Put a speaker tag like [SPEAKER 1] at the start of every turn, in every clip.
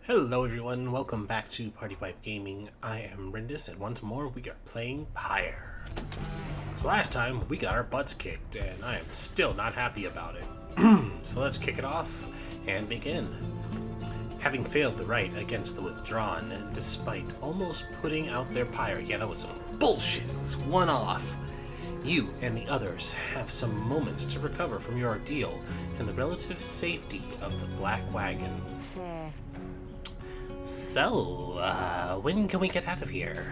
[SPEAKER 1] Hello everyone, welcome back to Party Pipe Gaming. I am Rindis, and once more we are playing Pyre. So last time we got our butts kicked, and I am still not happy about it. So let's kick it off and begin. Having failed the right against the withdrawn, and despite almost putting out their Pyre, yeah, that was some bullshit, it was one off. You and the others have some moments to recover from your ordeal and the relative safety of the Black Wagon. So, when can we get out of here?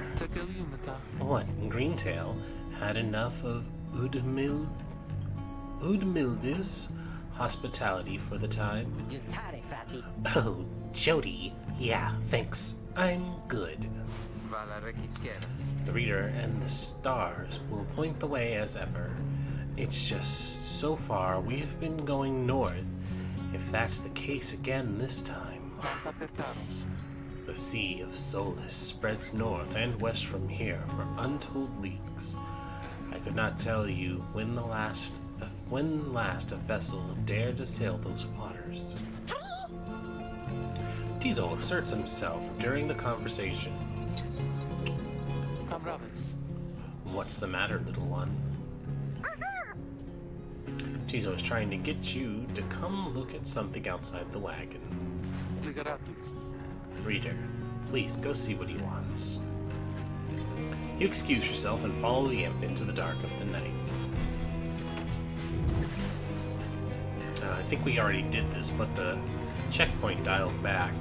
[SPEAKER 1] What, Greentail had enough of Udmilde's hospitality for the time? Oh, Jody. Yeah, thanks. I'm good. The reader and the stars will point the way as ever. It's just, so far, we've been going north. If that's the case again this time. The Sea of Solace spreads north and west from here for untold leagues. I could not tell you when last a vessel dared to sail those waters. Diesel asserts himself during the conversation. What's the matter, little one? Tizo is trying to get you to come look at something outside the wagon. Reader, please go see what he wants. You excuse yourself and follow the imp into the dark of the night. I think we already did this, but the checkpoint dialed back.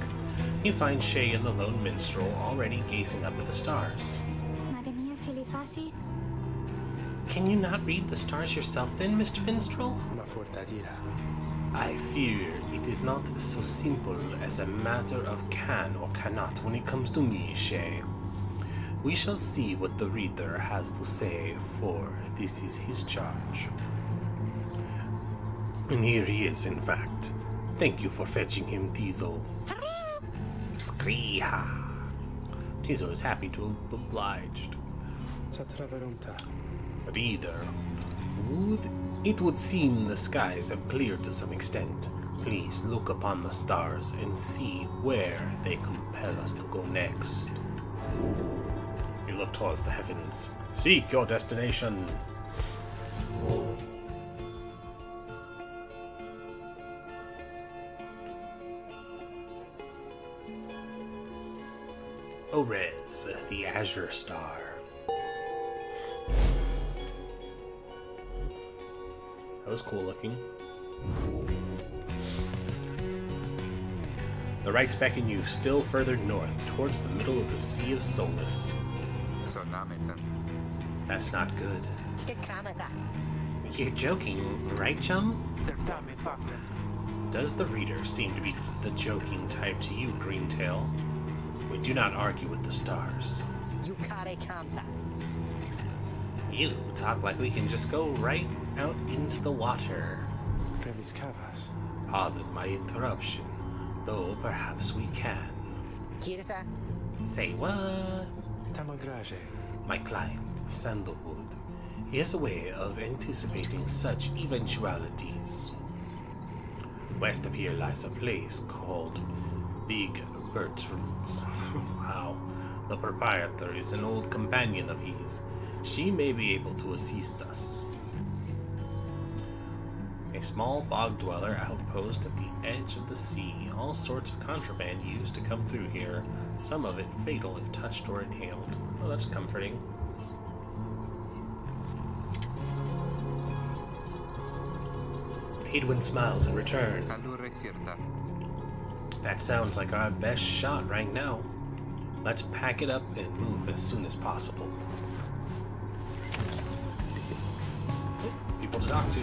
[SPEAKER 1] You find Shay and the lone minstrel already gazing up at the stars. Can you not read the stars yourself then, Mr. Minstrel? I fear it is not so simple as a matter of can or cannot when it comes to me, Shay. We shall see what the reader has to say, for this is his charge. And here he is, in fact. Thank you for fetching him, Tizo. Skriha. Tizo is happy to have obliged. Reader, it would seem the skies have cleared to some extent. Please look upon the stars and see where they compel us to go next. You look towards the heavens. Seek your destination. Orez, the Azure Star. That was cool looking. The rights beckon you still further north, towards the middle of the Sea of Solace. That's not good. You're joking, right, chum? Does the reader seem to be the joking type to you, Greentail? We do not argue with the stars. You talk like we can just go right out into the water. Pardon my interruption, though perhaps we can. Say what? My client, Sandalwood. He has a way of anticipating such eventualities. West of here lies a place called Big Bertrand's. Wow. The proprietor is an old companion of his. She may be able to assist us. A small bog dweller outpost at the edge of the sea. All sorts of contraband used to come through here. Some of it fatal if touched or inhaled. Well, that's comforting. Hadwin smiles in return. That sounds like our best shot right now. Let's pack it up and move as soon as possible. People to talk to.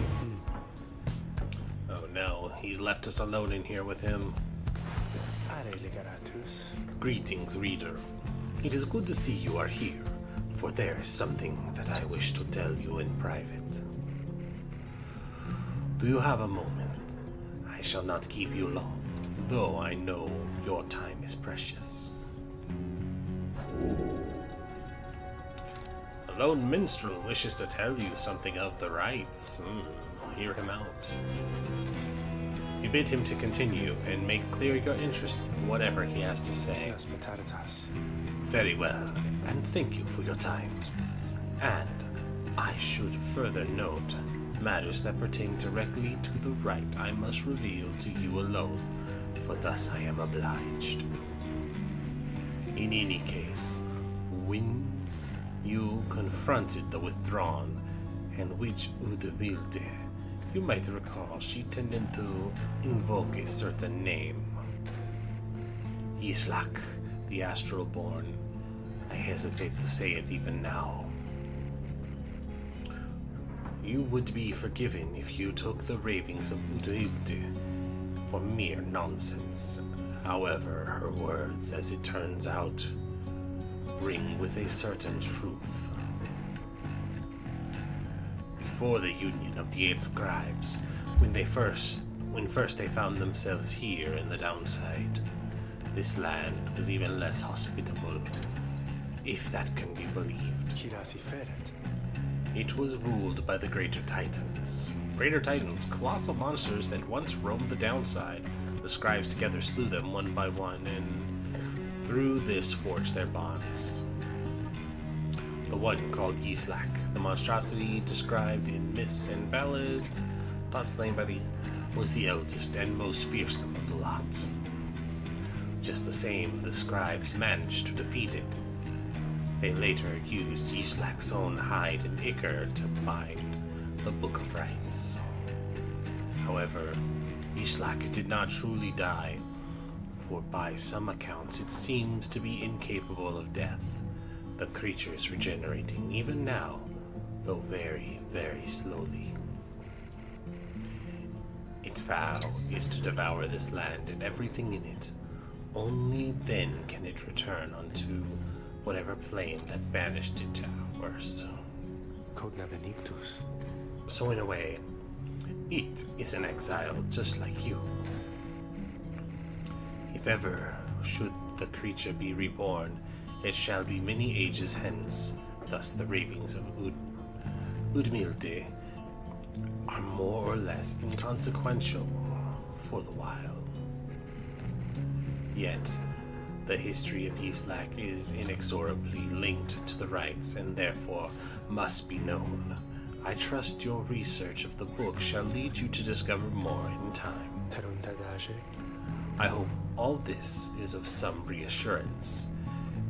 [SPEAKER 1] Oh no, he's left us alone in here with him. Greetings, reader. It is good to see you are here, for there is something that I wish to tell you in private. Do you have a moment? I shall not keep you long, though I know your time is precious. The lone minstrel wishes to tell you something of the rites. I'll hear him out. You bid him to continue and make clear your interest in whatever he has to say. Very well, and thank you for your time. And I should further note, matters that pertain directly to the right I must reveal to you alone, for thus I am obliged. In any case, when you confronted the withdrawn and witch Udvilde, you might recall she tended to invoke a certain name. Islak, the astral born. I hesitate to say it even now. You would be forgiven if you took the ravings of Udvilde for mere nonsense. However, her words, as it turns out, ring with a certain truth. Before the union of the 8 scribes, when first they found themselves here in the downside, this land was even less hospitable, if that can be believed. It was ruled by the Greater Titans. Greater Titans, colossal monsters that once roamed the downside. The scribes together slew them one by one, and through this forged their bonds. The one called Islak, the monstrosity described in myths and ballads, thought slain by was the eldest and most fearsome of the lot. Just the same, the scribes managed to defeat it. They later used Islak's own hide and ichor to bind the Book of Rites. However, Islak did not truly die, for by some accounts it seems to be incapable of death, the creatures regenerating even now, though very, very slowly. Its vow is to devour this land and everything in it. Only then can it return unto whatever plane that banished it to ours. So in a way, it is an exile just like you. If ever should the creature be reborn, it shall be many ages hence. Thus the ravings of Udmilde are more or less inconsequential for the while. Yet, the history of Islak is inexorably linked to the rites and therefore must be known. I trust your research of the book shall lead you to discover more in time. I hope all this is of some reassurance.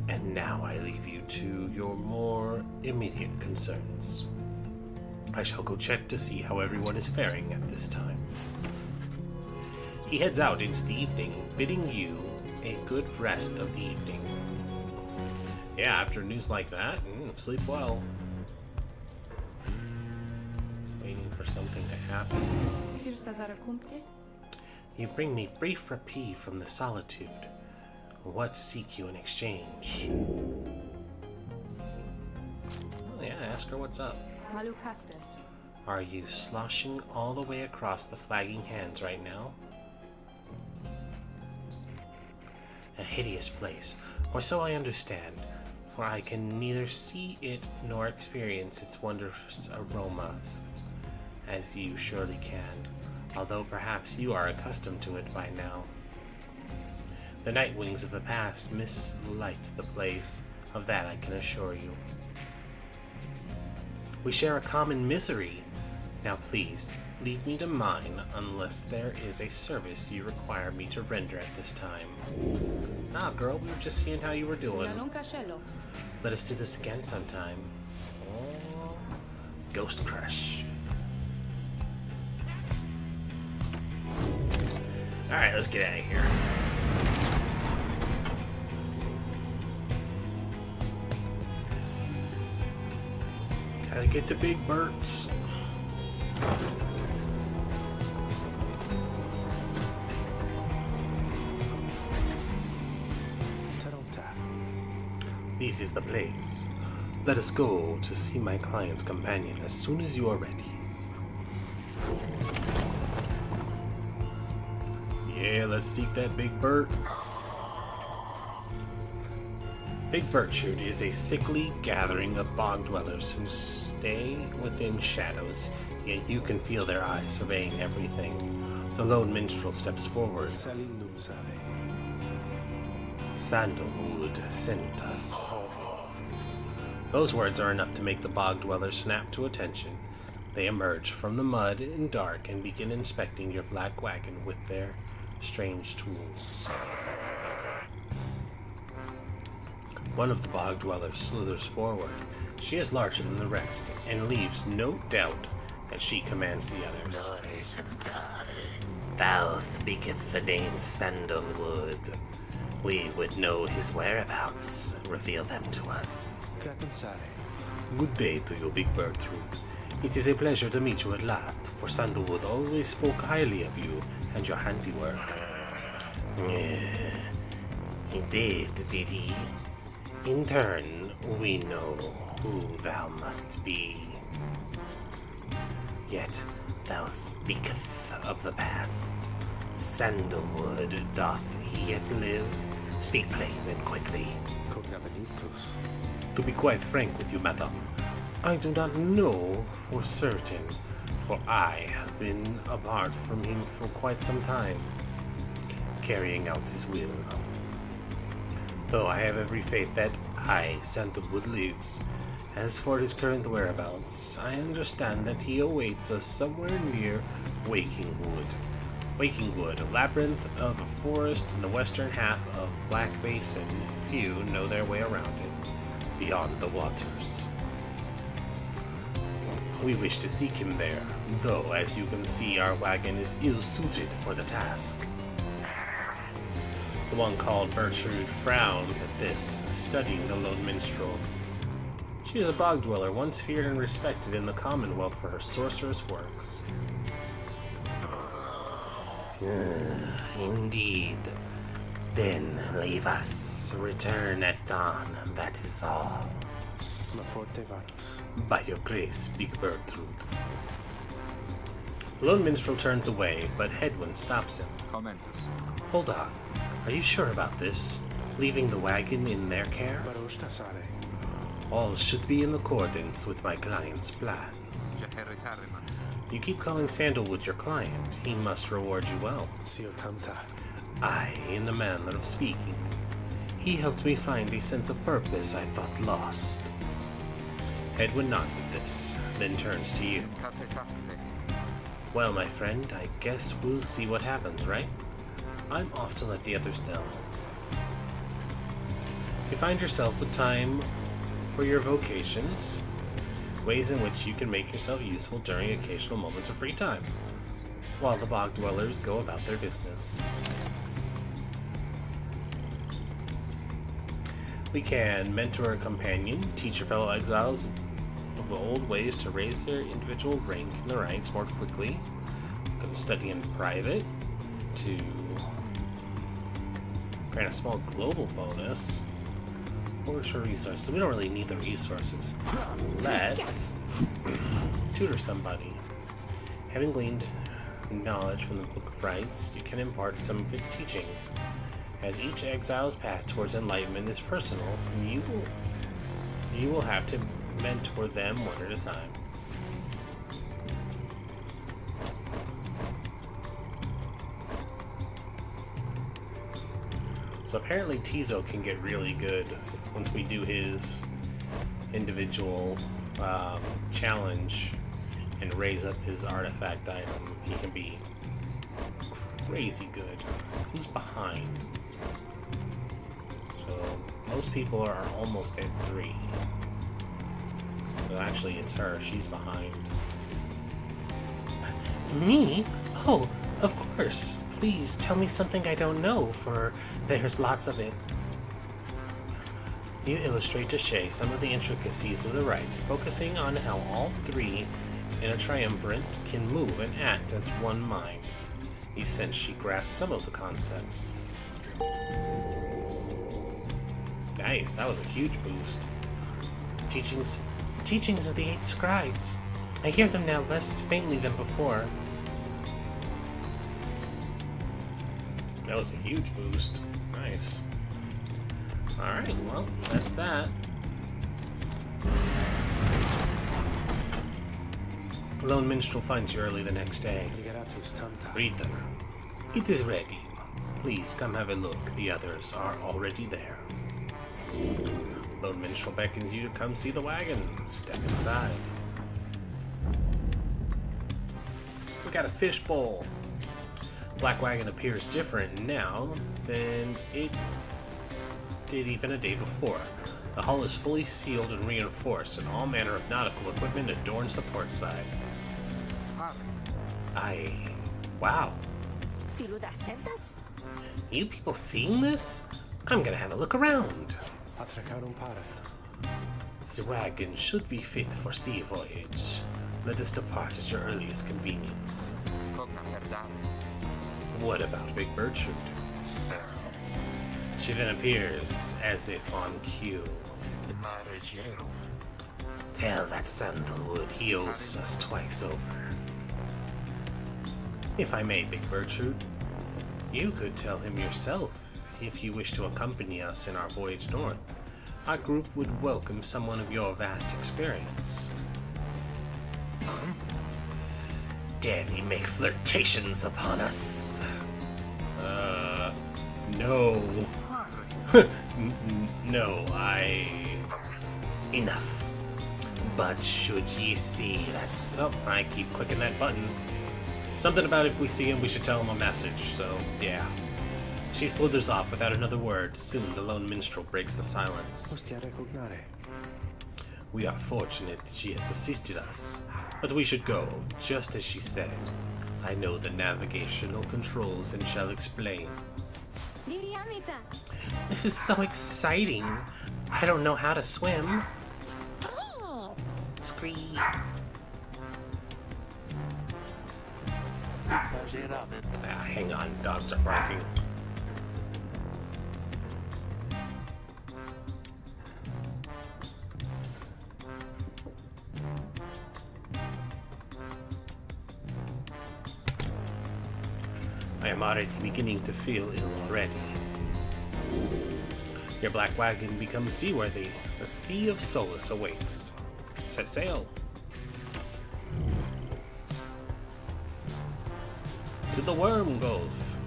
[SPEAKER 1] And now I leave you to your more immediate concerns. I shall go check to see how everyone is faring at this time. He heads out into the evening, bidding you a good rest of the evening. Yeah, after news like that, sleep well. Waiting for something to happen. You bring me brief reprieve from the solitude. What seek you in exchange? Oh yeah, ask her what's up. Are you sloshing all the way across the flagging hands right now? A hideous place, or so I understand, for I can neither see it nor experience its wondrous aromas, as you surely can, although perhaps you are accustomed to it by now. The night wings of the past mislight the place, of that I can assure you. We share a common misery. Now please, leave me to mine unless there is a service you require me to render at this time. Nah, girl, we were just seeing how you were doing. Let us do this again sometime. Oh, Ghost Crush. Alright, let's get out of here. Gotta get to Big Bert's. This is the place. Let us go to see my client's companion as soon as you are ready. Yeah, let's seek that Big Bert. Big Birchwood is a sickly gathering of bog dwellers who stay within shadows, yet you can feel their eyes surveying everything. The lone minstrel steps forward. Sandalwood sent us. Those words are enough to make the bog dwellers snap to attention. They emerge from the mud and dark and begin inspecting your black wagon with their strange tools. One of the bog dwellers slithers forward. She is larger than the rest and leaves no doubt that she commands the others. Thou speaketh the name Sandalwood. We would know his whereabouts. Reveal them to us. Good day to you, Big Bertrude. It is a pleasure to meet you at last, for Sandalwood always spoke highly of you and your handiwork. Indeed, did he? In turn, we know who thou must be. Yet thou speaketh of the past. Sandalwood, doth he yet live? Speak plain and quickly. To be quite frank with you, madam, I do not know for certain, for I have been apart from him for quite some time, carrying out his will. Though I have every faith that Sandalwood lives. As for his current whereabouts, I understand that he awaits us somewhere near Wakingwood. Wakingwood, a labyrinth of a forest in the western half of Black Basin. Few know their way around it, beyond the waters. We wish to seek him there, though, as you can see, our wagon is ill-suited for the task. The one called Bertrude frowns at this, studying the lone minstrel. She is a bog dweller, once feared and respected in the Commonwealth for her sorcerous works. Indeed. Then leave us. Return at dawn, that is all. By your grace, Big Bertrude. The lone minstrel turns away, but Hedwyn stops him. Hold on. Are you sure about this? Leaving the wagon in their care? All should be in accordance with my client's plan. You keep calling Sandalwood your client. He must reward you well. I, in the manner of speaking. He helped me find a sense of purpose I thought lost. Hedwyn nods at this, then turns to you. Well, my friend, I guess we'll see what happens, right? I'm off to let the others know. You find yourself with time for your vocations, ways in which you can make yourself useful during occasional moments of free time, while the bog dwellers go about their business. We can mentor a companion, teach your fellow exiles of the old ways to raise their individual rank in the ranks more quickly. We can study in private to grant a small global bonus. Forage for resources. We don't really need the resources. Let's tutor somebody. Having gleaned knowledge from the Book of Rites, you can impart some of its teachings. As each exile's path towards enlightenment is personal, you will have to mentor them one at a time. So apparently Tizo can get really good once we do his individual challenge and raise up his artifact item. He can be crazy good. Who's behind? So most people are almost at 3. So actually it's her. She's behind. Me? Oh, of course. Please tell me something I don't know, for there's lots of it. You illustrate to Shay some of the intricacies of the rites, focusing on how all 3 in a triumvirate can move and act as one mind. You sense she grasps some of the concepts. Nice, that was a huge boost. Teachings of the 8 scribes. I hear them now less faintly than before. That was a huge boost. Nice. Alright, well, that's that. Lone Minstrel finds you early the next day. Read them. It is ready. Please come have a look. The others are already there. Lone Minstrel beckons you to come see the wagon. Step inside. We got a fishbowl. Black wagon appears different now than it did even a day before. The hull is fully sealed and reinforced, and all manner of nautical equipment adorns the port side. Wow. You people seeing this? I'm gonna have a look around. The wagon should be fit for sea voyage. Let us depart at your earliest convenience. What about Big Bertrude? She then appears as if on cue. Tell that sandalwood he owes us twice over. If I may, Big Bertrude, you could tell him yourself if you wish to accompany us in our voyage north. Our group would welcome someone of your vast experience. Dare thee make flirtations upon us? No. No, Enough. But should ye see that's... Oh, I keep clicking that button. Something about if we see him, we should tell him a message, so, yeah. She slithers off without another word. Soon, the lone minstrel breaks the silence. We are fortunate that she has assisted us, but we should go, just as she said. I know the navigational controls and shall explain. This is so exciting. I don't know how to swim. Scream. Hang on, dogs are barking. I am already beginning to feel ill already. Your black wagon becomes seaworthy. A sea of solace awaits. Set sail. To the Wyrm Gulf.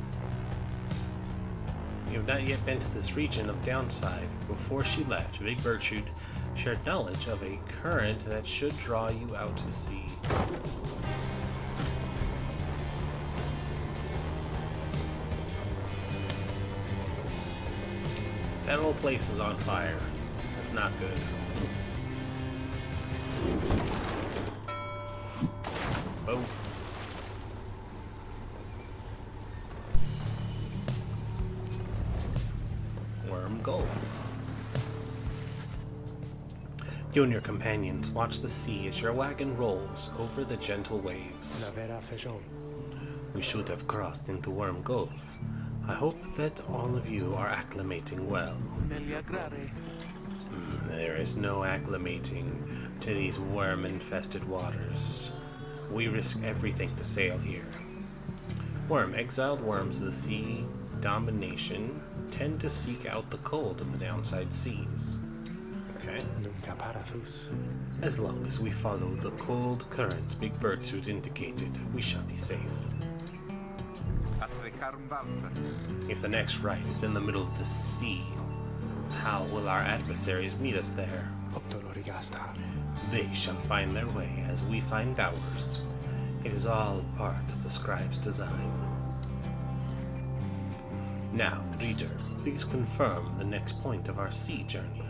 [SPEAKER 1] You have not yet been to this region of downside. Before she left, Big Bertrude shared knowledge of a current that should draw you out to sea. That whole place is on fire. That's not good. Oh. Wyrm Gulf. You and your companions watch the sea as your wagon rolls over the gentle waves. We should have crossed into Wyrm Gulf. I hope that all of you are acclimating well. There is no acclimating to these worm-infested waters. We risk everything to sail here. Exiled worms of the sea domination tend to seek out the cold of the downside seas. Okay. As long as we follow the cold current Big Bertrude indicated, we shall be safe. If the next right is in the middle of the sea, how will our adversaries meet us there? They shall find their way as we find ours. It is all part of the scribe's design. Now, reader, please confirm the next point of our sea journey.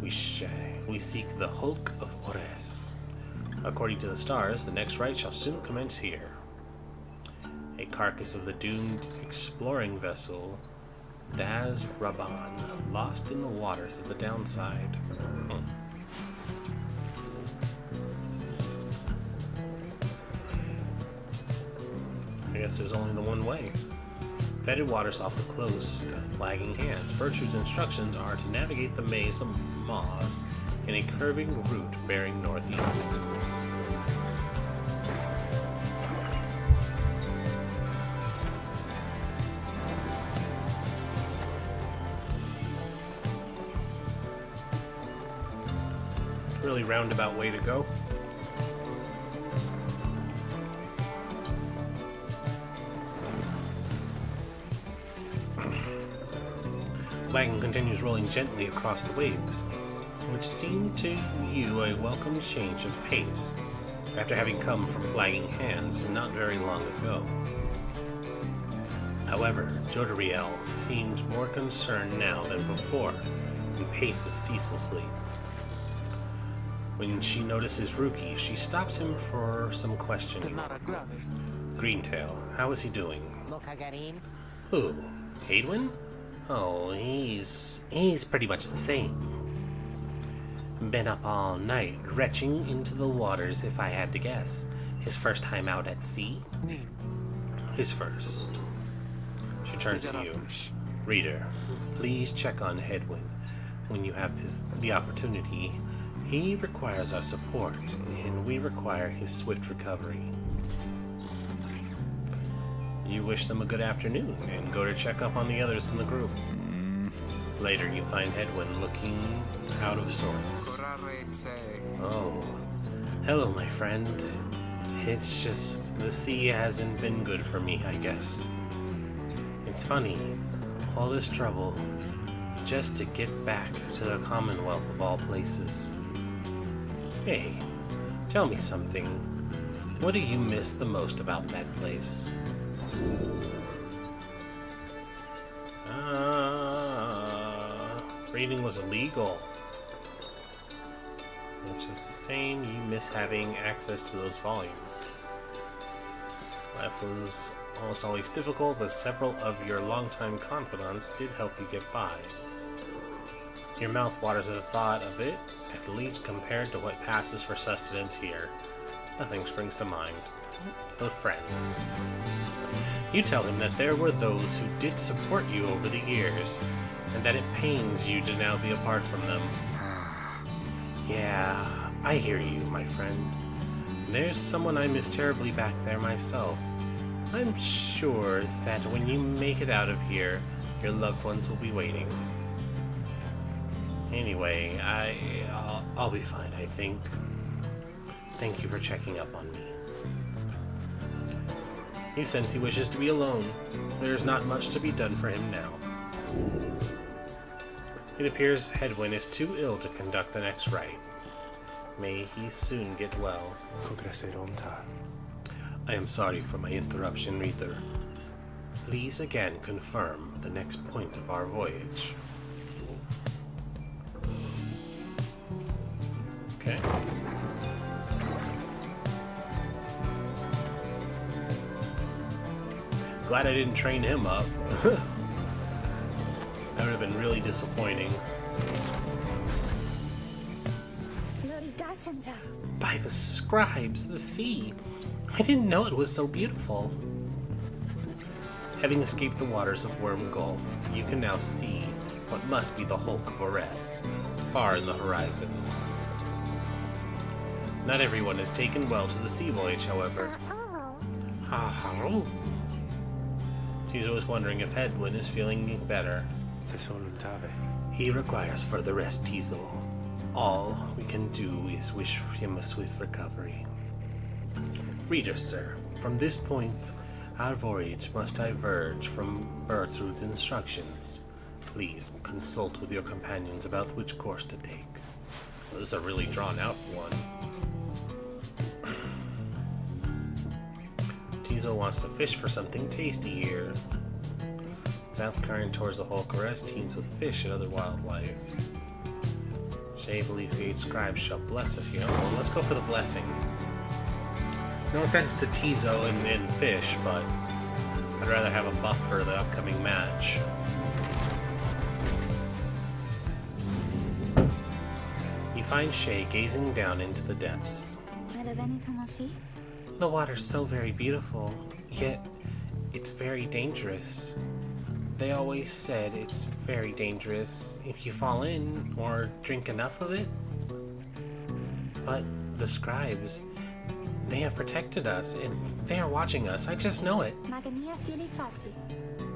[SPEAKER 1] We seek the Hulk of Ores. According to the stars, the next rite shall soon commence here. A carcass of the doomed exploring vessel Daz Raban, lost in the waters of the downside. I guess there's only the one way. Fetid waters off the close, flagging hands. Bertrude's instructions are to navigate the maze of maws in a curving route bearing northeast. Really roundabout way to go. wagon continues rolling gently across the waves, which seemed to you a welcome change of pace after having come from flagging hands not very long ago. However, Jodariel seems more concerned now than before and paces ceaselessly. When she notices Ruki, she stops him for some questioning. Greentail, how is he doing? Who? Hadwin? Oh, he's pretty much the same. Been up all night, retching into the waters if I had to guess. His first time out at sea? His first. She turns to you. Reader, please check on Hadwin when you have the opportunity. He requires our support, and we require his swift recovery. You wish them a good afternoon, and go to check up on the others in the group. Later, you find Hadwin looking out of sorts. Oh, hello, my friend. It's just, the sea hasn't been good for me, I guess. It's funny, all this trouble, just to get back to the Commonwealth of all places. Hey, tell me something. What do you miss the most about that place? Reading was illegal. Which is the same, you miss having access to those volumes. Life was almost always difficult, but several of your longtime confidants did help you get by. Your mouth waters at the thought of it, at least compared to what passes for sustenance here. Nothing springs to mind. The friends. You tell him that there were those who did support you over the years, and that it pains you to now be apart from them. Yeah, I hear you, my friend. There's someone I miss terribly back there myself. I'm sure that when you make it out of here, your loved ones will be waiting. Anyway, I'll be fine, I think. Thank you for checking up on me. You sense he wishes to be alone. There's not much to be done for him now. It appears Hadwin is too ill to conduct the next rite. May he soon get well. I am sorry for my interruption, Reader. Please again confirm the next point of our voyage. Okay. Glad I didn't train him up. That would have been really disappointing. By the scribes, the sea. I didn't know it was so beautiful. Having escaped the waters of Wyrm Gulf, you can now see what must be the hulk of Ores, far in the horizon. Not everyone has taken well to the sea voyage, however. Tizo is wondering if Hadwin is feeling better. He requires further rest, Tizo. All we can do is wish him a swift recovery. Reader, sir, from this point, our voyage must diverge from Bertrud's instructions. Please consult with your companions about which course to take. Well, this is a really drawn-out one. Tizo wants to fish for something tasty here. South current towards the Hulk Arrest teems with fish and other wildlife. Shay believes the 8 scribes shall bless us here. Well, let's go for the blessing. No offense to Tizo and fish, but I'd rather have a buff for the upcoming match. You find Shay gazing down into the depths. The water's so very beautiful, yet it's very dangerous. They always said it's very dangerous if you fall in or drink enough of it. But the scribes, they have protected us and they are watching us. I just know it.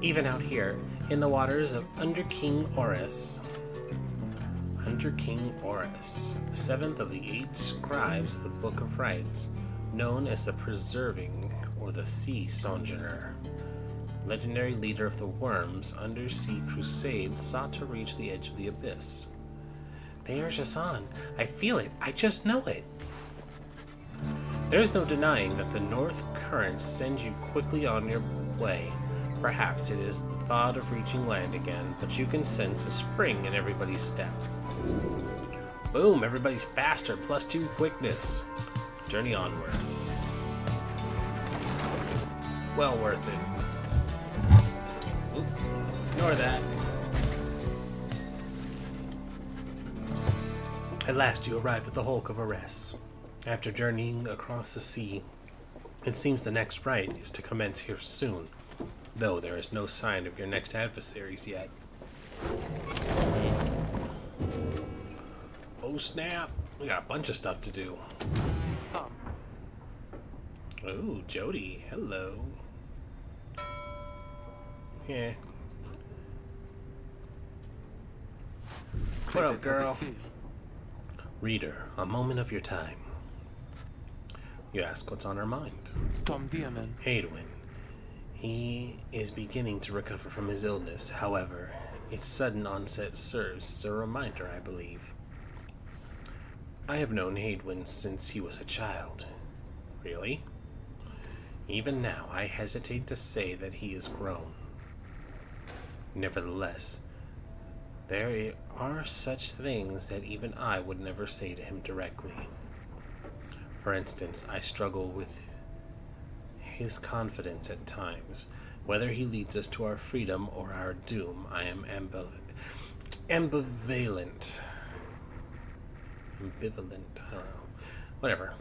[SPEAKER 1] Even out here in the waters of Under King Ores. Under King Ores, 7th of the 8 scribes of the Book of Rites, known as the Preserving or the Sea Sojourner. legendary leader of the Wyrms' undersea crusades, sought to reach the edge of the abyss. They urge us on. I feel it. I just know it. There is no denying that the north currents send you quickly on your way. Perhaps it is the thought of reaching land again, but you can sense a spring in everybody's step. Boom, everybody's faster, +2 quickness. Journey onward. Well worth it. Oop, ignore that. At last you arrive at the Hulk of Arres. After journeying across the sea, it seems the next rite is to commence here soon, though there is no sign of your next adversaries yet. Oh snap! We got a bunch of stuff to do. Oh, Jody, hello. Yeah. What up, girl? Reader, a moment of your time. You ask what's on her mind. Hadwin. He is beginning to recover from his illness. However, its sudden onset serves as a reminder, I believe. I have known Hadwin since he was a child. Really? Even now, I hesitate to say that he is grown. Nevertheless, there are such things that even I would never say to him directly. For instance, I struggle with his confidence at times. Whether he leads us to our freedom or our doom, I am ambivalent. Ambivalent, I don't know. Whatever.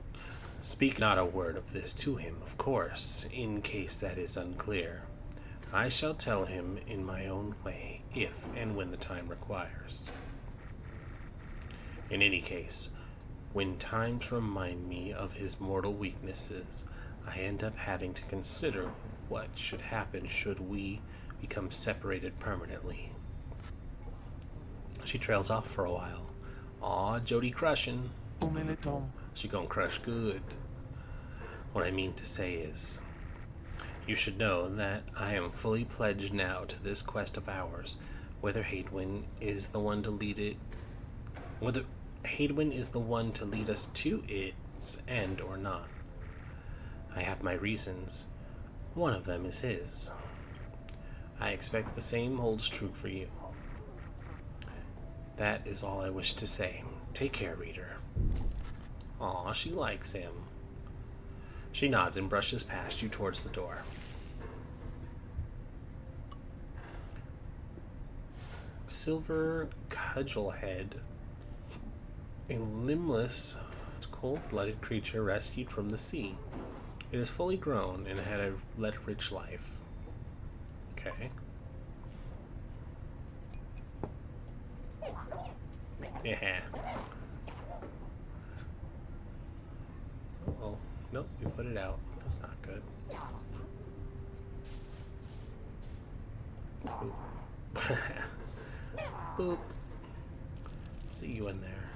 [SPEAKER 1] Speak not a word of this to him, of course, in case that is unclear. I shall tell him in my own way, if and when the time requires. In any case, when times remind me of his mortal weaknesses, I end up having to consider what should happen should we become separated permanently. She trails off for a while. Aw, Jody crushing. She gonna crush good. What I mean to say is, you should know that I am fully pledged now to this quest of ours, whether Hadwin is the one to lead it, whether Hadwin is the one to lead us to its end or not. I have my reasons. One of them is his. I expect the same holds true for you. That is all I wish to say. Take care, reader. Aw, she likes him. She nods and brushes past you towards the door. Silver Cudgelhead, a limbless, cold-blooded creature rescued from the sea. It is fully grown and had a rich life. Okay. Yeah. Oh, nope, you put it out. That's not good. Boop. Boop. See you in there.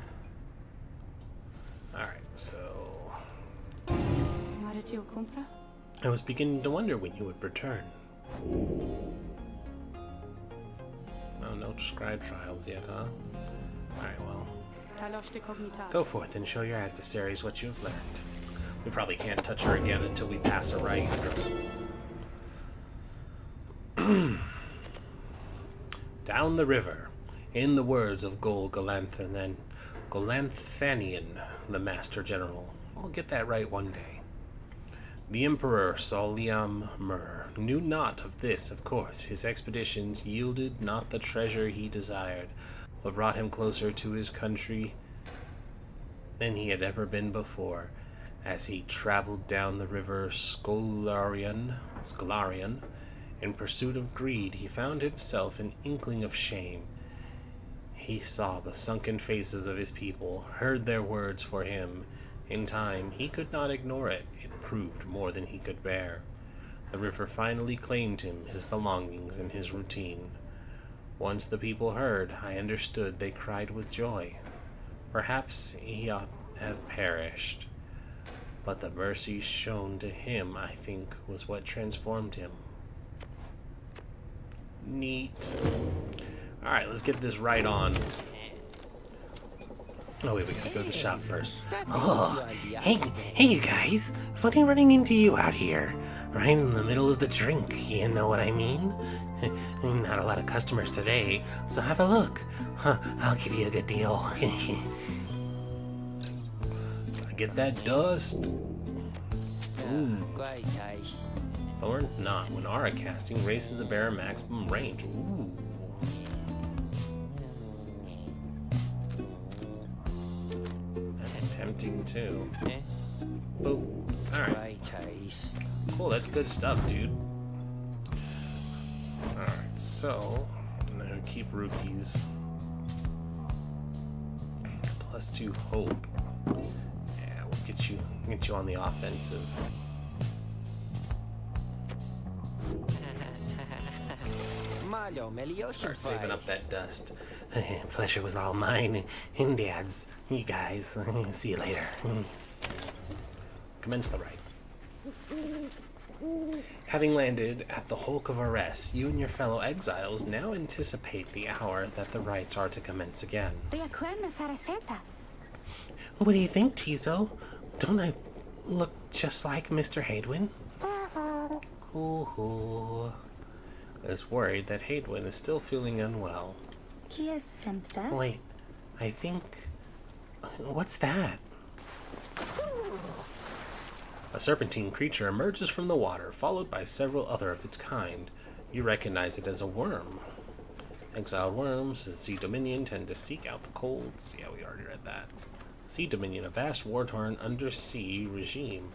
[SPEAKER 1] Alright, so... I was beginning to wonder when you would return. Oh, no scribe trials yet, huh? Alright, well. Go forth and show your adversaries what you've learned. We probably can't touch her again until we pass a rite. Down the river, in the words of Golganthanian, the Master General. I'll get that right one day. The Emperor Soliam Mur knew not of this, of course. His expeditions yielded not the treasure he desired, but brought him closer to his country than he had ever been before. As he traveled down the river Scolarian, in pursuit of greed, he found himself an inkling of shame. He saw the sunken faces of his people, heard their words for him. In time, he could not ignore it. It proved more than he could bear. The river finally claimed him, his belongings, and his routine. Once the people heard, I understood they cried with joy. Perhaps he ought have perished, but the mercy shown to him, I think, was what transformed him. Neat. Alright, let's get this right on. Oh wait, we gotta go to the shop first.
[SPEAKER 2] Oh, hey you guys. Funny running into you out here. Right in the middle of the drink, you know what I mean? Not a lot of customers today, so have a look. I'll give you a good deal.
[SPEAKER 1] Gotta get that dust. Ooh. Thorn Knot. When aura casting raises the bearer maximum range. Ooh. That's tempting too. Boop. Alright. Cool, that's good stuff, dude. Alright, so I'm gonna keep rookies. +2 hope. Yeah, we'll get you on the offensive. Start saving up that dust.
[SPEAKER 2] Pleasure was all mine. And Dad's. You guys. See you later.
[SPEAKER 1] Commence the rite. Having landed at the Hulk of Arrest, you and your fellow exiles now anticipate the hour that the rites are to commence again.
[SPEAKER 2] What do you think, Tizo? Don't I look just like Mr. Hadwin?
[SPEAKER 1] Cool. Is worried that Hadwin is still feeling unwell.
[SPEAKER 2] Wait, I think... What's that?
[SPEAKER 1] A serpentine creature emerges from the water, followed by several other of its kind. You recognize it as a worm. Exiled worms, the Sea Dominion, tend to seek out the colds. Yeah, we already read that. Sea Dominion, a vast war-torn undersea regime,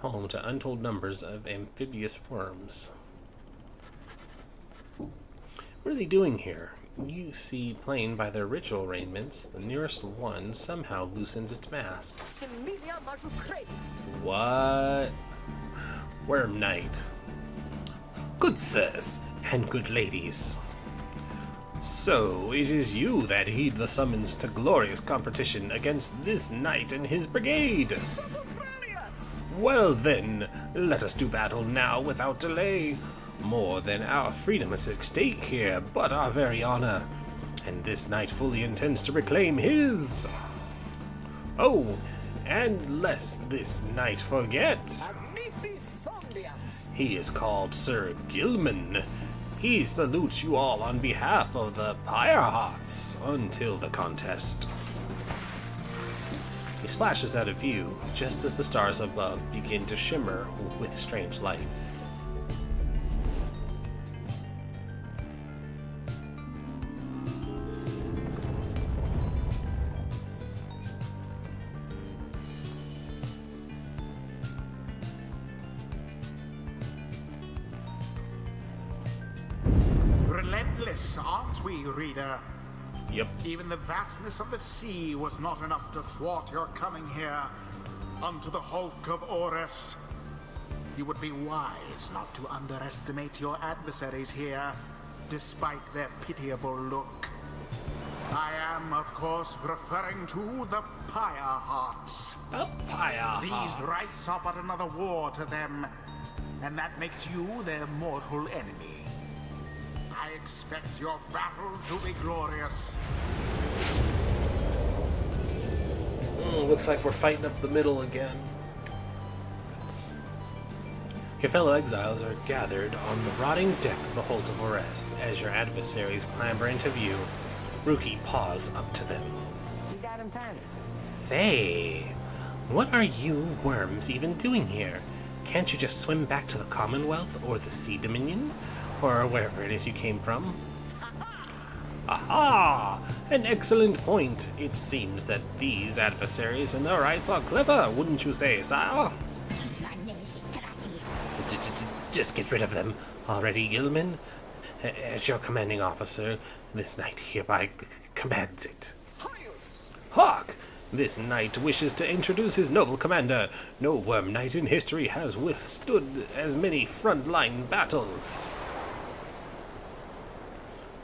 [SPEAKER 1] home to untold numbers of amphibious worms. What are they doing here? You see, plain by their ritual arrangements, the nearest one somehow loosens its mask. What? Wyrm Knight. Good sirs, and good ladies. So, it is you that heed the summons to glorious competition against this knight and his brigade. Well then, let us do battle now without delay. More than our freedom is at stake here, but our very honor. And this knight fully intends to reclaim his. Oh, and lest this knight forget, he is called Sir Gilman. He salutes you all on behalf of the Pyre Hearts until the contest. He splashes out of view just as the stars above begin to shimmer with strange light.
[SPEAKER 3] Relentless, aren't we, reader?
[SPEAKER 1] Yep.
[SPEAKER 3] Even the vastness of the sea was not enough to thwart your coming here unto the Hulk of Orus. You would be wise not to underestimate your adversaries here, despite their pitiable look. I am, of course, referring to the Pyre Hearts.
[SPEAKER 1] The Pyre Hearts.
[SPEAKER 3] These rites are but another war to them, and that makes you their mortal enemy. I expect your battle to be glorious.
[SPEAKER 1] Looks like we're fighting up the middle again. Your fellow exiles are gathered on the rotting deck of the Hulk of Orus as your adversaries clamber into view. Rookie paws up to them.
[SPEAKER 2] Say, what are you worms even doing here? Can't you just swim back to the Commonwealth or the Sea Dominion? Or wherever it is you came from?
[SPEAKER 1] Aha! An excellent point. It seems that these adversaries and their rights are clever, wouldn't you say, sire?
[SPEAKER 2] Just get rid of them already, Gilman. As your commanding officer, this knight hereby commands it.
[SPEAKER 1] Hark! This knight wishes to introduce his noble commander. No Wyrm Knight in history has withstood as many front-line battles.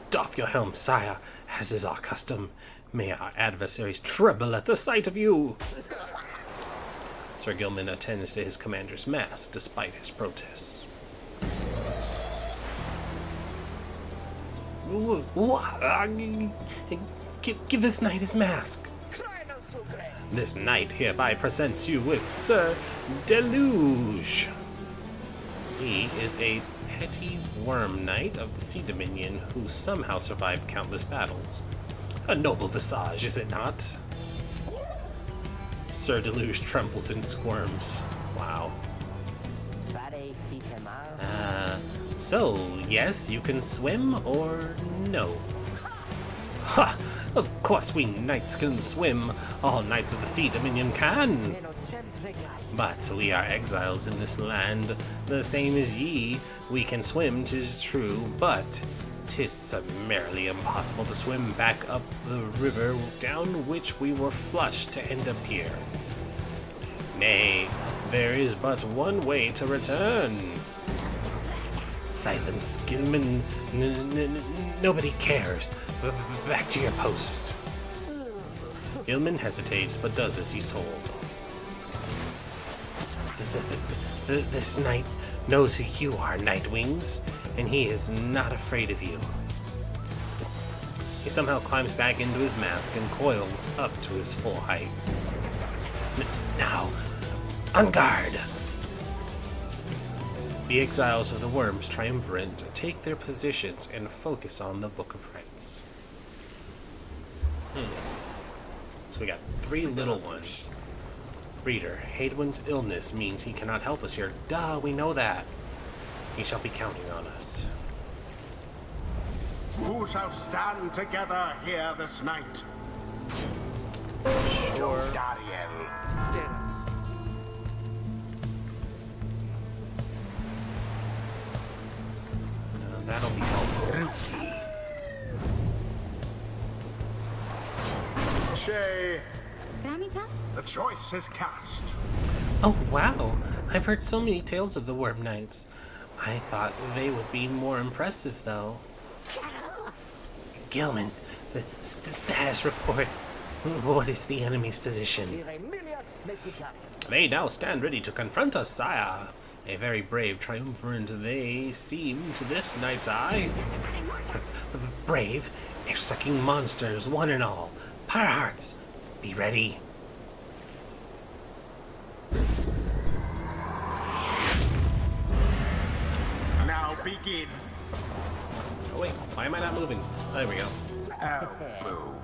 [SPEAKER 1] Doff your helm, sire, as is our custom. May our adversaries tremble at the sight of you. Sir Gilman attends to his commander's mass, despite his protests.
[SPEAKER 2] Give this knight his mask. This knight hereby presents you with Sir Deluge. He is a petty Wyrm Knight of the Sea Dominion who somehow survived countless battles. A noble visage, is it not? Sir Deluge trembles and squirms. Wow. So, yes, you can swim, or no? Ha! Of course we knights can swim. All knights of the Sea Dominion can. But we are exiles in this land, the same as ye. We can swim, 'tis true, but 'tis summarily impossible to swim back up the river down which we were flushed to end up here. Nay, there is but one way to return. Silence, Gilman. Nobody cares. Back to your post. Gilman hesitates, but does as he's told. This knight knows who you are, Nightwings, and he is not afraid of you. He somehow climbs back into his mask and coils up to his full height. Now, on guard! The exiles of the Wyrms Triumvirate take their positions and focus on the Book of Rights. So we got 3 little ones. Reader, Hadwin's illness means he cannot help us here. Duh, we know that. He shall be counting on us.
[SPEAKER 3] Who shall stand together here this night?
[SPEAKER 2] Sure.
[SPEAKER 3] Dariel.
[SPEAKER 2] That'll be helpful.
[SPEAKER 3] Shay, the choice is cast.
[SPEAKER 2] Oh, wow. I've heard so many tales of the Wyrm Knights. I thought they would be more impressive, though. Gilman, the status report. What is the enemy's position? They now stand ready to confront us, sire. A very brave triumvirate they seem to this knight's eye. Brave, air-sucking monsters, one and all. Pyre hearts, be ready.
[SPEAKER 3] Now begin.
[SPEAKER 1] Oh wait, why am I not moving? Oh, there we go.
[SPEAKER 3] Oh, boo.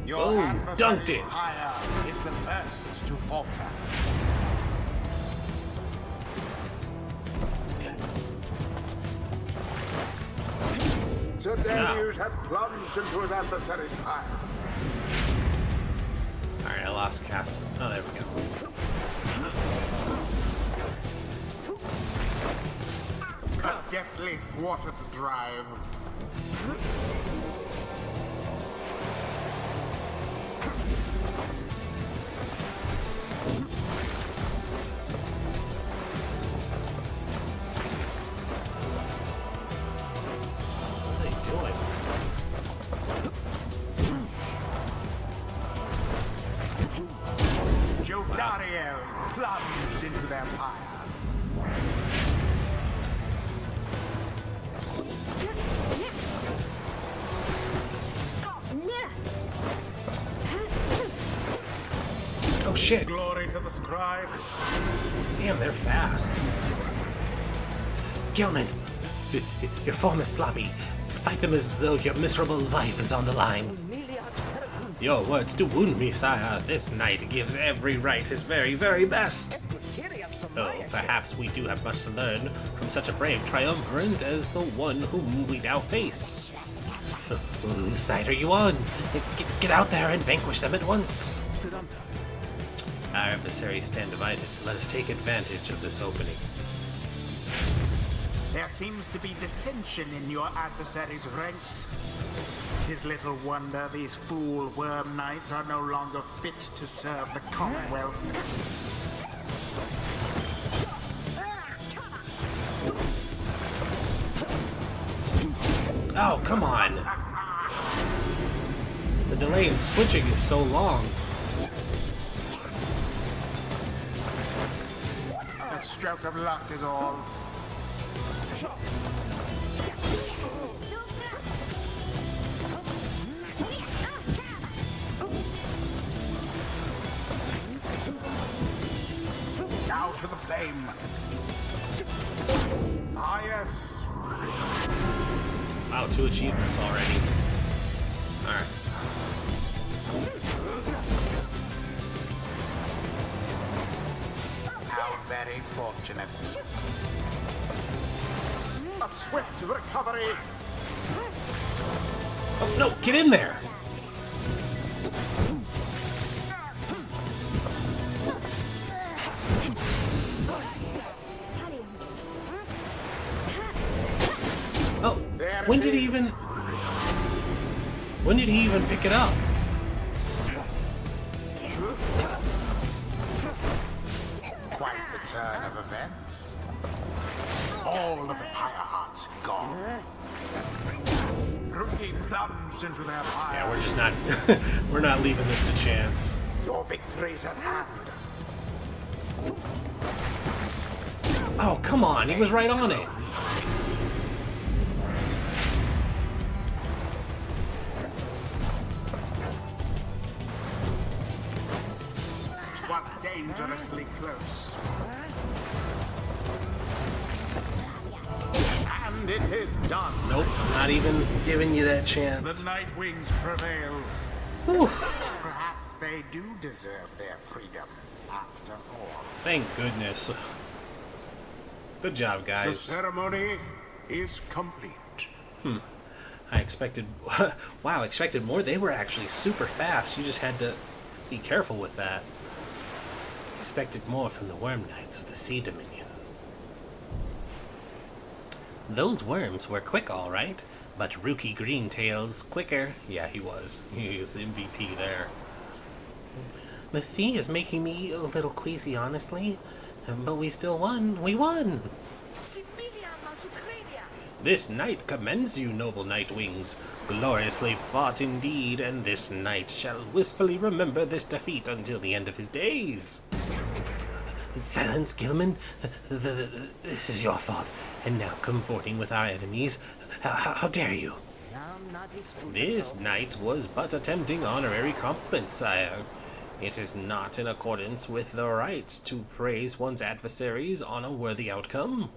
[SPEAKER 3] Your
[SPEAKER 1] dunked it.
[SPEAKER 3] Pyre is the first to falter. Sir Deluge has plunged into his adversary's pyre.
[SPEAKER 1] Alright, I lost cast. Oh, there we go.
[SPEAKER 3] A deftly thwarted drive.
[SPEAKER 1] What are they doing?
[SPEAKER 3] Dariel plunged into their pyre.
[SPEAKER 1] Oh shit!
[SPEAKER 3] Glory to the scribes.
[SPEAKER 1] Damn, they're fast.
[SPEAKER 2] Gilman, your form is sloppy. Fight them as though your miserable life is on the line.
[SPEAKER 1] Your words do wound me, sire. This knight gives every right his very, very best. Though perhaps we do have much to learn from such a brave triumvirate as the one whom we now face.
[SPEAKER 2] Whose side are you on? Get out there and vanquish them at once.
[SPEAKER 1] Our adversaries stand divided. Let us take advantage of this opening.
[SPEAKER 3] There seems to be dissension in your adversary's ranks. 'Tis little wonder these fool Wyrm Knights are no longer fit to serve the Commonwealth.
[SPEAKER 1] Oh, come on. The delay in switching is so long.
[SPEAKER 3] A stroke of luck is all. Now to the flame. Ah, yes.
[SPEAKER 1] Wow, 2 achievements already. Alright.
[SPEAKER 3] How very fortunate. A swift recovery.
[SPEAKER 1] Oh, no, get in there! Oh, when did he even... When did he even pick it up?
[SPEAKER 3] Quite the turn of events. All of the Pyre hearts gone. Rookie plunged into their pyre.
[SPEAKER 1] Yeah, we're just not... we're not leaving this to chance.
[SPEAKER 3] Your victory's at hand.
[SPEAKER 1] Oh, come on, he was right on it.
[SPEAKER 3] Was dangerously close. And it is done.
[SPEAKER 1] Nope, not even giving you that
[SPEAKER 3] The
[SPEAKER 1] chance.
[SPEAKER 3] Night Wings prevail.
[SPEAKER 1] Oof.
[SPEAKER 3] Perhaps they do deserve their freedom, after all.
[SPEAKER 1] Thank goodness. Good job,
[SPEAKER 3] The
[SPEAKER 1] guys.
[SPEAKER 3] ceremony is complete.
[SPEAKER 1] I expected... wow, expected more. They were actually super fast. You just had to be careful with that. Expected more from the Wyrm Knights of the Sea Dominion. Those worms were quick, all right, but Rookie Greentail's quicker. Yeah, he was. He was the MVP there. The sea is making me a little queasy, honestly. But we still won. We won! This night commends you, noble Night Wings. Gloriously fought indeed, and this knight shall wistfully remember this defeat until the end of his days. Silence, Gilman. This is your fault, and now comforting with our enemies. How dare you? This knight was but attempting honorary compliments, sire. It is not in accordance with the rights to praise one's adversaries on a worthy outcome.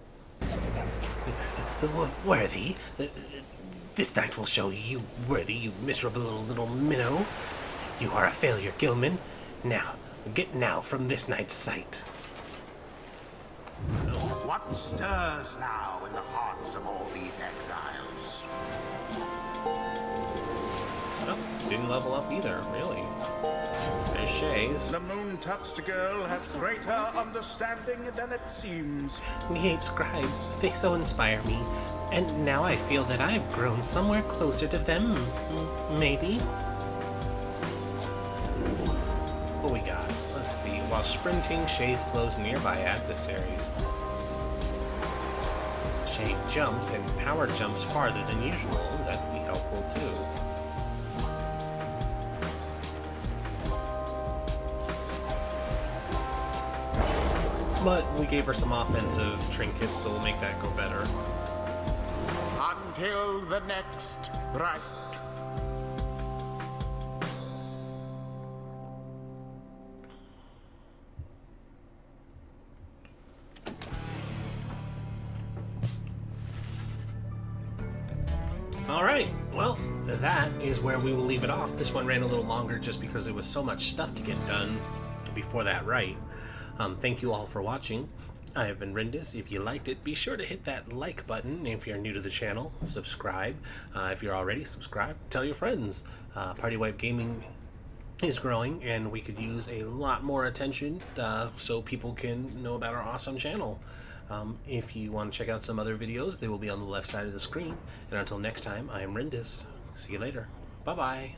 [SPEAKER 1] Worthy? This night will show you worthy, you miserable little minnow. You are a failure, Gilman. Now, get now from this knight's sight.
[SPEAKER 3] What stirs now in the hearts of all these exiles?
[SPEAKER 1] Oh, didn't level up either, really. There's Shays.
[SPEAKER 3] The moon-touched girl has greater understanding than it seems.
[SPEAKER 1] The 8 scribes, they so inspire me. And now I feel that I've grown somewhere closer to them. Maybe. What we got? Let's see. While sprinting, Shay slows nearby adversaries. Shay jumps and power jumps farther than usual. That'd be helpful too. But we gave her some offensive trinkets, so we'll make that go better.
[SPEAKER 3] Until the next right.
[SPEAKER 1] Alright, well, that is where we will leave it off. This one ran a little longer just because there was so much stuff to get done before that right. Thank you all for watching. I have been Rindis. If you liked it, be sure to hit that like button. If you're new to the channel, subscribe. If you're already subscribed, tell your friends. Party Wipe Gaming is growing, and we could use a lot more attention so people can know about our awesome channel. If you want to check out some other videos, they will be on the left side of the screen. And until next time, I am Rindis. See you later. Bye-bye.